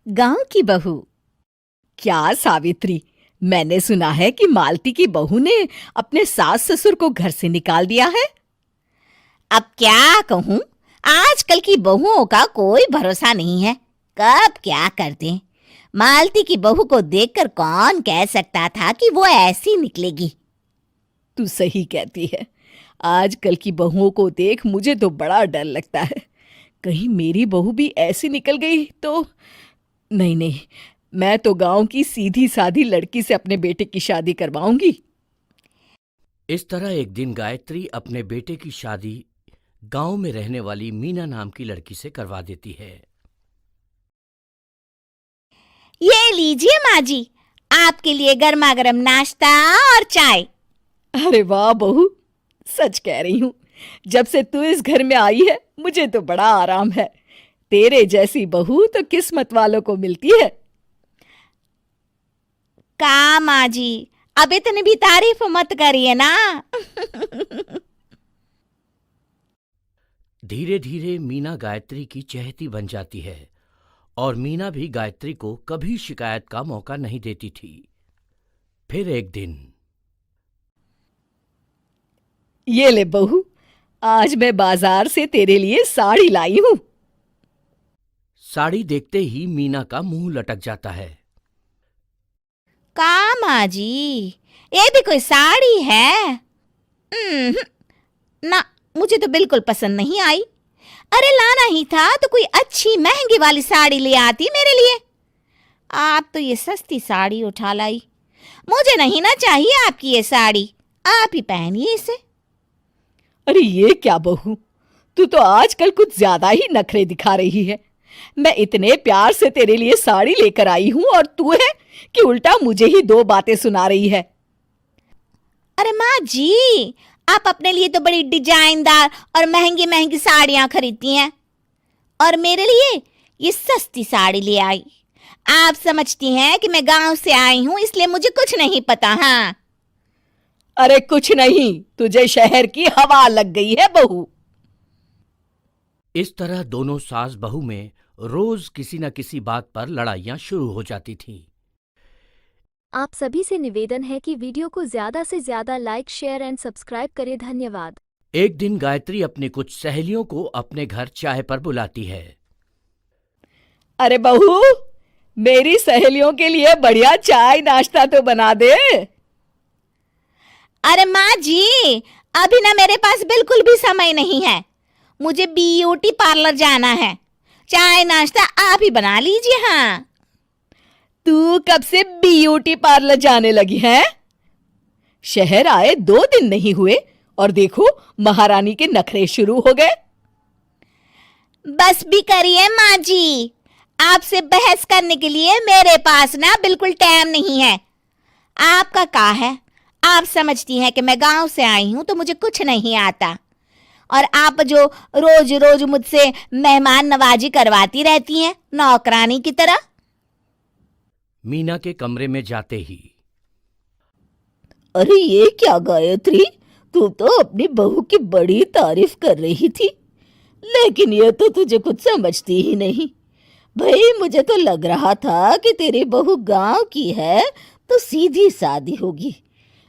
गांव की बहू। क्या सावित्री, मैंने सुना है कि मालती की बहू ने अपने सास ससुर को घर से निकाल दिया है। अब क्या कहूं, आजकल की बहुओं का कोई भरोसा नहीं है, कब क्या कर दें। मालती की बहू को देखकर कौन कह सकता था कि वो ऐसी निकलेगी। तू सही कहती है। आजकल की बहुओं को देख मुझे तो बड़ा डर लगता है। कहीं मेरी बहू भी ऐसी निकल गई तो। नहीं नहीं, मैं तो गांव की सीधी सादी लड़की से अपने बेटे की शादी करवाऊंगी। इस तरह एक दिन गायत्री अपने बेटे की शादी गांव में रहने वाली मीना नाम की लड़की से करवा देती है। ये लीजिए माँ जी, आपके लिए गर्मा गर्म नाश्ता और चाय। अरे वाह बहू, सच कह रही हूँ। जब से तू इस घर में आई है मुझे तो बड़ा आराम है। तेरे जैसी बहू तो किस्मत वालों को मिलती है। का माँ जी, अब इतनी भी तारीफ मत करिए ना। धीरे धीरे मीना गायत्री की चहेती बन जाती है और मीना भी गायत्री को कभी शिकायत का मौका नहीं देती थी। फिर एक दिन, ये ले बहू, आज मैं बाजार से तेरे लिए साड़ी लाई हूँ। साड़ी देखते ही मीना का मुंह लटक जाता है। का माँ जी, ये भी कोई साड़ी है? ना, मुझे तो बिल्कुल पसंद नहीं आई। अरे लाना ही था तो कोई अच्छी महंगी वाली साड़ी ले आती मेरे लिए। आप तो ये सस्ती साड़ी उठा लाई। मुझे नहीं ना चाहिए आपकी ये साड़ी, आप ही पहनिए इसे। अरे ये क्या बहू, तू तो आजकल कुछ ज्यादा ही नखरे दिखा रही है। मैं इतने प्यार से तेरे लिए साड़ी लेकर आई हूँ और तू है कि उल्टा मुझे ही दो बातें सुना रही है। अरे माँ जी, आप अपने लिए तो बड़ी डिजाइनदार और महंगी महंगी साड़ियां खरीदती हैं और मेरे लिए ये सस्ती साड़ी ले आई। आप समझती हैं कि मैं गांव से आई हूं इसलिए मुझे कुछ नहीं पता। हाँ, अरे कुछ नहीं, तुझे शहर की हवा लग गई है बहू। इस तरह दोनों सास बहू में रोज किसी न किसी बात पर लड़ाइयां शुरू हो जाती थीं। आप सभी से निवेदन है कि वीडियो को ज्यादा से ज्यादा लाइक, शेयर एंड सब्सक्राइब करें। धन्यवाद। एक दिन गायत्री अपनी कुछ सहेलियों को अपने घर चाय पर बुलाती है। अरे बहू, मेरी सहेलियों के लिए बढ़िया चाय नाश्ता तो बना दे। अरे माँ जी, अभी ना मेरे पास बिल्कुल भी समय नहीं है। मुझे ब्यूटी पार्लर जाना है। चाय नाश्ता आप ही बना लीजिए। हाँ, तू कब से ब्यूटी पार्लर जाने लगी है? शहर आए 2 दिन नहीं हुए और देखो महारानी के नखरे शुरू हो गए। बस भी करिए माँ जी, आपसे बहस करने के लिए मेरे पास ना बिल्कुल टाइम नहीं है। आपका का है, आप समझती हैं कि मैं गांव से आई हूं तो मुझे कुछ नहीं आता, और आप जो रोज रोज मुझसे मेहमान नवाजी करवाती रहती हैं नौकरानी की तरह। मीना के कमरे में जाते ही, अरे ये क्या गायत्री, तू तो अपनी बहू की बड़ी तारीफ कर रही थी, लेकिन ये तो तुझे कुछ समझती ही नहीं। भाई मुझे तो लग रहा था कि तेरी बहू गांव की है तो सीधी सादी होगी,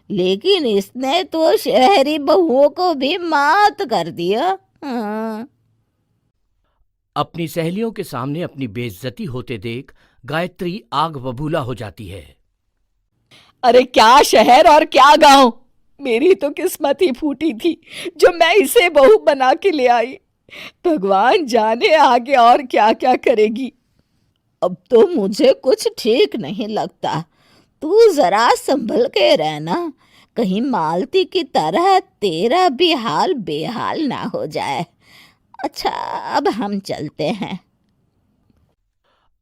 लेकिन इसने तो शहरी बहुओं को भी मात कर दिया। हाँ। अपनी सहेलियों के सामने अपनी बेइज्जती होते देख गायत्री आग बबूला हो जाती है। अरे क्या शहर और क्या गांव, मेरी तो किस्मत ही फूटी थी जो मैं इसे बहू बना के ले आई। भगवान जाने आगे और क्या क्या करेगी। अब तो मुझे कुछ ठीक नहीं लगता। तू जरा संभल के रहना, कहीं मालती की तरह तेरा भी हाल बेहाल ना हो जाए। अच्छा, अब हम चलते हैं।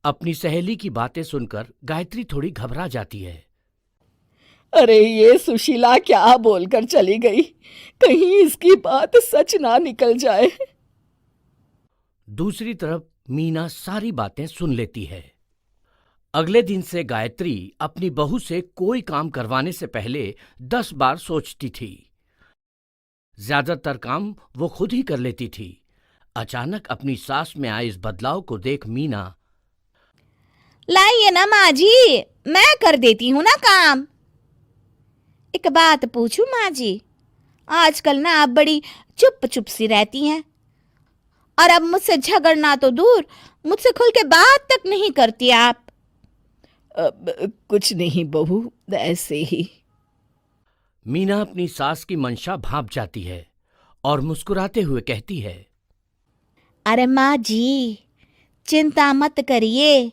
अपनी सहेली की बातें सुनकर गायत्री थोड़ी घबरा जाती है। अरे ये सुशीला क्या बोलकर चली गई, कहीं इसकी बात सच ना निकल जाए। दूसरी तरफ मीना सारी बातें सुन लेती है। अगले दिन से गायत्री अपनी बहू से कोई काम करवाने से पहले 10 बार सोचती थी। ज्यादातर काम वो खुद ही कर लेती थी। अचानक अपनी सास में आए इस बदलाव को देख मीना, लाइए ना माँ जी, मैं कर देती हूँ ना काम। एक बात पूछूं माँ जी, आजकल ना आप बड़ी चुप चुप सी रहती हैं, और अब मुझसे झगड़ना तो दूर, मुझसे खुल के बात तक नहीं करती आप। कुछ नहीं बहू, ऐसे ही। मीना अपनी सास की मंशा भांप जाती है और मुस्कुराते हुए कहती है, अरे माँ जी, चिंता मत करिए,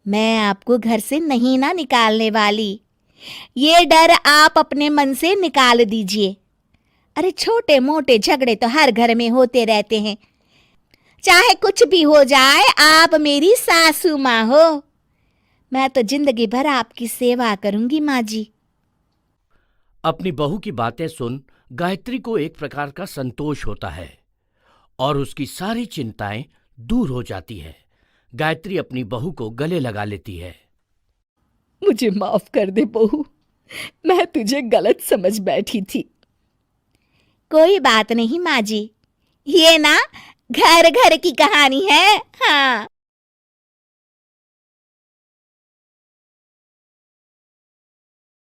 मैं आपको घर से नहीं ना निकालने वाली। ये डर आप अपने मन से निकाल दीजिए। अरे छोटे मोटे झगड़े तो हर घर में होते रहते हैं, चाहे कुछ भी हो जाए, आप मेरी सासू माँ हो। मैं तो जिंदगी भर आपकी सेवा करूंगी माँ जी। अपनी बहू की बातें सुन गायत्री को एक प्रकार का संतोष होता है और उसकी सारी चिंताएं दूर हो जाती है। गायत्री अपनी बहू को गले लगा लेती है। मुझे माफ कर दे बहू, मैं तुझे गलत समझ बैठी थी। कोई बात नहीं माँ जी, ये ना घर घर की कहानी है। हाँ।